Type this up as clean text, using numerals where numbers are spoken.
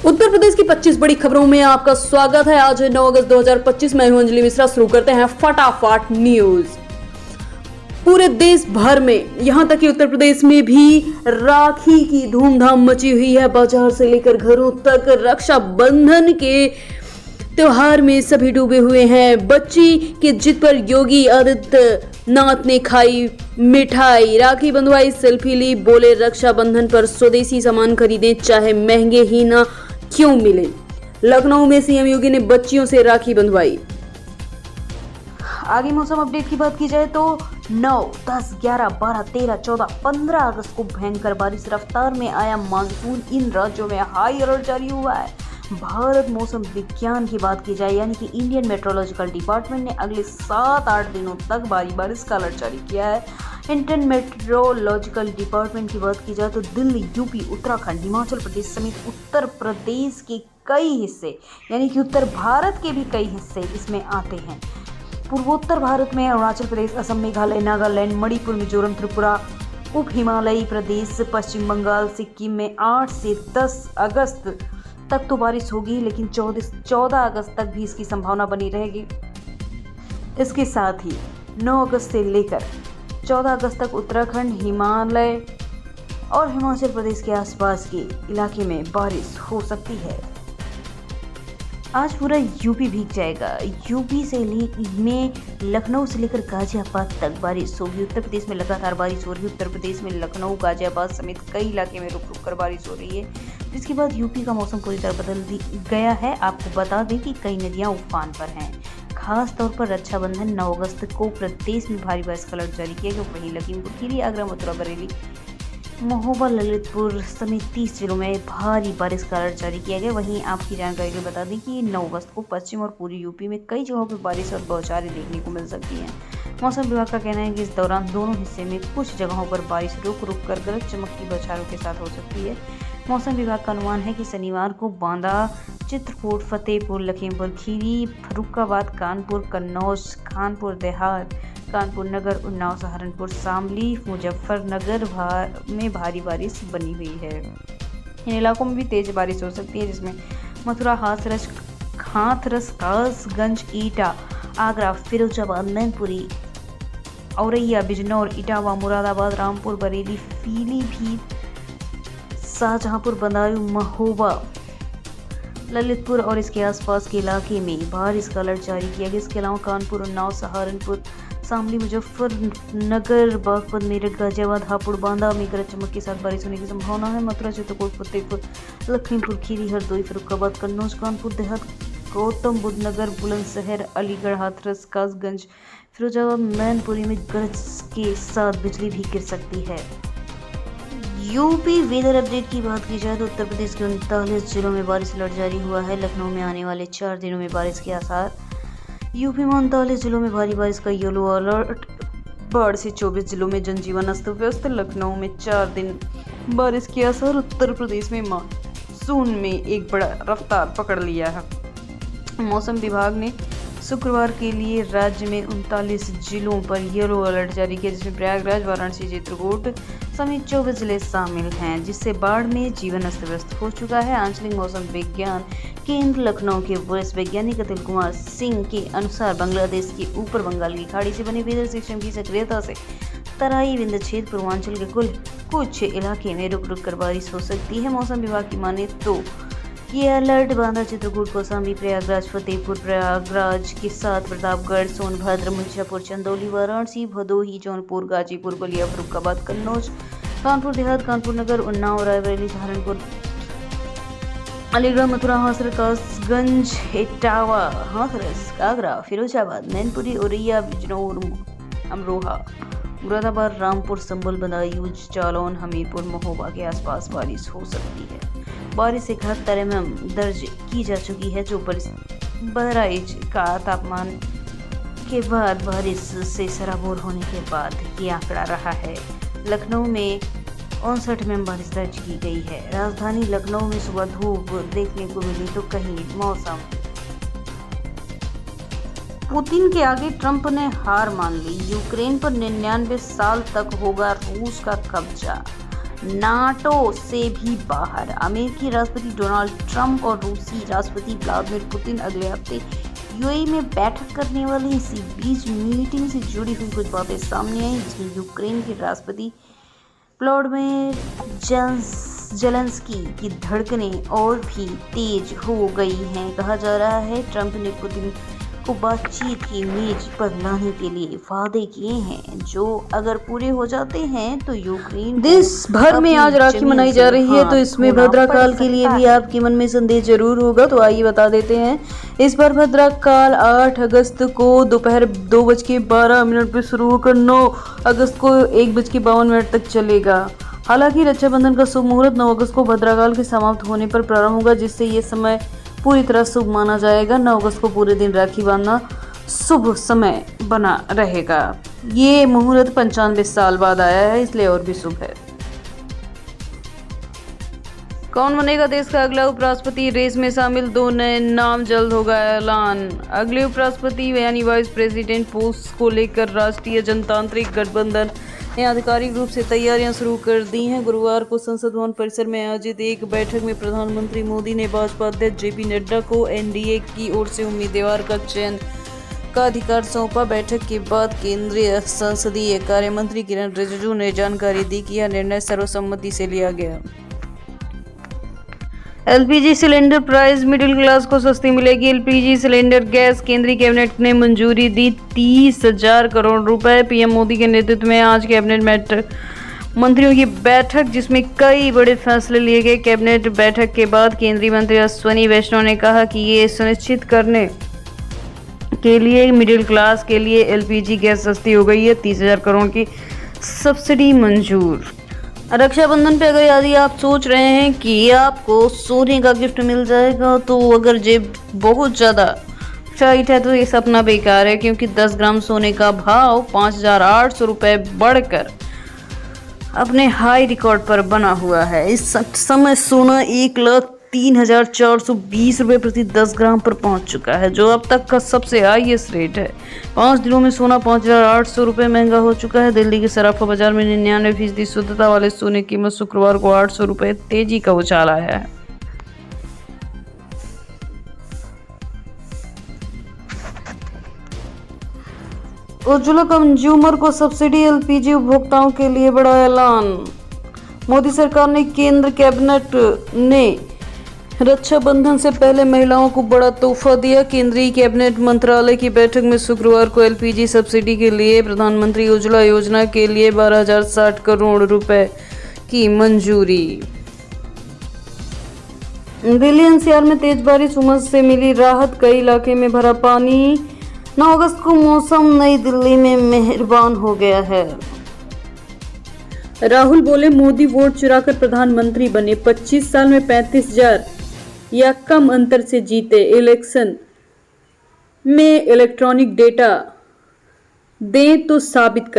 उत्तर प्रदेश की 25 बड़ी खबरों में आपका स्वागत है। आज 9 अगस्त 2025। मैं हूं अंजलि मिश्रा। शुरू करते हैं फटाफट न्यूज। पूरे देश भर में यहां तक कि उत्तर प्रदेश में भी राखी की धूमधाम मची हुई है। बाजार से लेकर घरों तक रक्षाबंधन के त्योहार में सभी डूबे हुए हैं। बच्ची की जिद पर योगी आदित्यनाथ ने खाई मिठाई, राखी बंधवाई, सेल्फी ली, बोले रक्षाबंधन पर स्वदेशी सामान खरीदें चाहे महंगे ही ना क्यों मिले। लखनऊ में सीएम योगी ने बच्चियों से राखी बंधवाई। आगे मौसम अपडेट की बात की जाए तो 9, 10, 11, 12, 13, 14, 15 अगस्त को भयंकर बारिश रफ्तार में आया मानसून। इन राज्यों में हाई अलर्ट जारी हुआ है। भारत मौसम विज्ञान की बात की जाए यानी कि इंडियन मेट्रोलॉजिकल डिपार्टमेंट ने अगले 7-8 दिनों तक भारी बारिश का अलर्ट जारी किया है। इंडियन मेट्रोलॉजिकल डिपार्टमेंट की बात की जाए तो दिल्ली, यूपी, उत्तराखंड, हिमाचल प्रदेश समेत उत्तर प्रदेश के कई हिस्से यानी कि उत्तर भारत के भी कई हिस्से इसमें आते हैं। पूर्वोत्तर भारत में अरुणाचल प्रदेश, असम, मेघालय, नागालैंड, मणिपुर, मिजोरम, त्रिपुरा, उप हिमालयी प्रदेश, पश्चिम बंगाल, सिक्किम में 8 से 10 अगस्त तक तो बारिश होगी, लेकिन 14 अगस्त तक भी इसकी संभावना बनी रहेगी। इसके साथ ही 9 अगस्त से लेकर 14 अगस्त तक उत्तराखंड, हिमालय और हिमाचल प्रदेश के आसपास के इलाके में बारिश हो सकती है। आज पूरा यूपी भीग जाएगा। यूपी में लखनऊ से लेकर गाजियाबाद तक बारिश होगी। उत्तर प्रदेश में लगातार बारिश हो रही है। उत्तर प्रदेश में लखनऊ, गाजियाबाद समेत कई इलाके में रुक रुक कर बारिश हो रही है, जिसके बाद यूपी का मौसम पूरी तरह बदल गया है। आपको बता दें कि कई नदियां उफान पर हैं। खास तौर पर रक्षाबंधन 9 अगस्त को प्रदेश में भारी बारिश का अलर्ट जारी किया गया। वहीं लखीमपुर खीरी, आगरा, मथुरा, बरेली, महोबा, ललितपुर समेत 30 जिलों में भारी बारिश का अलर्ट जारी किया गया। वहीं आपकी जानकारी को बता दें कि 9 अगस्त को पश्चिम और पूर्वी यूपी में कई जगहों पर बारिश और बौछारें देखने को मिल सकती हैं। मौसम विभाग का कहना है कि इस दौरान दोनों हिस्से में कुछ जगहों पर बारिश रुक रुक कर गरज चमक की बौछारों के साथ हो सकती है। मौसम विभाग का अनुमान है कि शनिवार को बांदा, चित्रकूट, फतेहपुर, लखीमपुर खीरी, फर्रुखाबाद, कानपुर, कन्नौज, कानपुर देहात, कानपुर नगर, उन्नाव, सहारनपुर, शामली, मुजफ्फरनगर में भारी बारिश बनी हुई है। इन इलाकों में भी तेज बारिश हो सकती है, जिसमें मथुरा, हाथरस, कासगंज, ईटा, आगरा, फिरोजाबाद, मैनपुरी, औरैया, बिजनौर, इटावा, मुरादाबाद, रामपुर, बरेली, पीलीभीत, शाहजहांपुर, बदायूं, महोबा, ललितपुर और इसके आसपास के इलाके में बारिश का अलर्ट जारी किया गया। इसके अलावा कानपुर, उन्नाव, सहारनपुर, शामली, मुजफ्फरनगर, बागपत, मेरठ, गाजियाबाद, हापुड़, बांदा में गरज चमक के साथ बारिश होने की संभावना है। मथुरा, चित्रकूट, फतेहपुर, लखीमपुर खीरी, हरदोई, फर्रुखाबाद, कन्नौज, कानपुर देहात, गौतम बुद्ध नगर, बुलंदशहर, अलीगढ़, हाथरस, कासगंज, फिरोजाबाद, मैनपुरी में गरज के साथ बिजली भी गिर सकती है। यूपी वेदर अपडेट की बात की जाए तो उत्तर प्रदेश के 39 जिलों में बारिश अलर्ट जारी हुआ है। लखनऊ में आने वाले 4 दिनों में बारिश के आसार। यूपी में 39 जिलों में भारी बारिश का येलो अलर्ट। बाढ़ से 24 जिलों में जनजीवन अस्त व्यस्त। लखनऊ में 4 दिन बारिश के आसार। उत्तर प्रदेश में मानसून में एक बड़ा रफ्तार पकड़ लिया है। मौसम विभाग ने शुक्रवार के लिए राज्य में 39 जिलों पर येलो अलर्ट जारी किया, जिसमें प्रयागराज, वाराणसी, चित्रकूट समेत 24 जिले शामिल हैं, जिससे बाढ़ में जीवन अस्त व्यस्त हो चुका है। आंचलिक मौसम विज्ञान केंद्र लखनऊ के वरिष्ठ वैज्ञानिक अतुल कुमार सिंह के अनुसार बांग्लादेश के ऊपर बंगाल की खाड़ी से बने वेदर सिस्टम की सक्रियता से तराई, विंध्य क्षेत्र, पूर्वांचल के कुछ इलाके में रुक रुक कर बारिश हो सकती है। मौसम विभाग की माने तो ये अलर्ट बांदा, चित्रकूट, कौशाम्बी, प्रयागराज, फतेहपुर, प्रयागराज के साथ प्रतापगढ़, सोनभद्र, मिर्जापुर, चंदौली, वाराणसी, भदोही, जौनपुर, गाजीपुर, बलिया, फर्रुखाबाद, कन्नौज, कानपुर देहात, कानपुर नगर, उन्नाव, रायबरेली, सहारनपुर, अलीगढ़, मथुरा, हाथरस, कासगंज, इटावा, हाथरस, आगरा, फिरोजाबाद, मैनपुरी, औरैया, बिजनौर, अमरोहा, मुरादाबाद, रामपुर, संभल, बदायूं, जालौन, हमीरपुर, महोबा के आसपास बारिश हो सकती है। बारिश 71 mm दर्ज की जा चुकी है, जो बहराइच का तापमान के बाद बारिश से सराबोर होने के बाद ये आंकड़ा रहा है। लखनऊ में 59 mm बारिश दर्ज की गई है। राजधानी लखनऊ में सुबह धूप देखने को मिली तो कहीं मौसम। पुतिन के आगे ट्रंप ने हार मान ली। यूक्रेन पर 99 साल तक होगा रूस का कब्जा। नाटो से भी बाहर। अमेरिकी राष्ट्रपति डोनाल्ड ट्रंप और रूसी राष्ट्रपति व्लादिमीर पुतिन अगले हफ्ते यूएई में बैठक करने वाले। इसी बीच मीटिंग से जुड़ी हुई कुछ बातें सामने आई, जिसमें यूक्रेन के राष्ट्रपति व्लादिमीर जेलेंस्की की धड़कनें और भी तेज हो गई हैं। कहा जा रहा है ट्रंप ने पुतिन को बातचीत की मेज पर लाने के लिए वादे किए हैं, जो अगर पूरे हो जाते हैं तो यूक्रेन देश भर में आज राखी मनाई जा रही है, तो इसमें भद्राकाल के लिए भी आपके मन में संदेह जरूर होगा। तो आइए बता देते हैं। इस बार भद्राकाल 8 अगस्त को दोपहर 2:12 पर शुरू होकर 9 अगस्त को 1:52 तक चलेगा। हालांकि रक्षाबंधन का शुभ मुहूर्त 9 अगस्त को भद्राकाल के समाप्त होने पर प्रारंभ होगा, जिससे ये समय पूरी तरह शुभ माना जाएगा। 9 अगस्त को पूरे दिन राखी बांधना शुभ समय बना रहेगा। ये मुहूर्त 95 साल बाद आया है, इसलिए और भी शुभ है। कौन बनेगा देश का अगला उपराष्ट्रपति? रेस में शामिल 2 नए नाम, जल्द होगा ऐलान। अगले उपराष्ट्रपति यानी वाइस प्रेसिडेंट पोस्ट को लेकर राष्ट्रीय जनतांत्रिक गठबंधन ने आधिकारिक रूप से तैयारियां शुरू कर दी हैं। गुरुवार को संसद भवन परिसर में आयोजित एक बैठक में प्रधानमंत्री मोदी ने भाजपा अध्यक्ष जेपी नड्डा को एनडीए की ओर से उम्मीदवार का चयन का अधिकार सौंपा। बैठक के बाद केंद्रीय संसदीय कार्य मंत्री किरण रिजिजू ने जानकारी दी कि यह निर्णय सर्वसम्मति से लिया गया। LPG cylinder price middle class को सस्ती मिलेगी। एलपीजी सिलेंडर गैस केंद्रीय कैबिनेट ने मंजूरी दी 30,000 करोड़ रुपए। पीएम मोदी के नेतृत्व में आज कैबिनेट मंत्रियों की बैठक, जिसमें कई बड़े फैसले लिए गए। कैबिनेट बैठक के बाद केंद्रीय मंत्री अश्विनी वैष्णव ने कहा कि ये सुनिश्चित करने के लिए मिडिल क्लास के लिए एलपीजी गैस सस्ती हो गई है। 30,000 करोड़ की सब्सिडी मंजूर। रक्षाबंधन पे अगर यदि आप सोच रहे हैं कि आपको सोने का गिफ्ट मिल जाएगा, तो अगर जेब बहुत ज़्यादा टाइट है तो ये सपना बेकार है, क्योंकि 10 ग्राम सोने का भाव 5,800 रुपये बढ़कर अपने हाई रिकॉर्ड पर बना हुआ है। इस समय सोना 1,03,420 रुपये प्रति 10 ग्राम पर पहुंच चुका है, जो अब तक का सबसे हाईएस्ट रेट है। 5 दिनों में सोना 5,800 रुपये महंगा हो चुका है। दिल्ली के सराफा बाजार में 99% शुद्धता वाले सोने की कीमत शुक्रवार को 800 रुपये तेजी का उछाल आया है। उज्ज्वला कंज्यूमर को सब्सिडी, एलपीजी उपभोक्ताओं के लिए बड़ा ऐलान। मोदी सरकार ने केंद्र कैबिनेट ने रक्षाबंधन से पहले महिलाओं को बड़ा तोहफा दिया। केंद्रीय कैबिनेट मंत्रालय की बैठक में शुक्रवार को एलपीजी सब्सिडी के लिए प्रधानमंत्री उज्ज्वला योजना के लिए 12,060 करोड़ रुपए की मंजूरी। दिल्ली एनसीआर में तेज बारिश, उमस से मिली राहत, कई इलाके में भरा पानी। 9 अगस्त को मौसम नई दिल्ली में मेहरबान हो गया है। राहुल बोले, मोदी वोट चुराकर प्रधानमंत्री बने, 25 साल में 35,000 या कम अंतर से जीते। इलेक्शन में इलेक्ट्रॉनिक डेटा दें तो साबित कर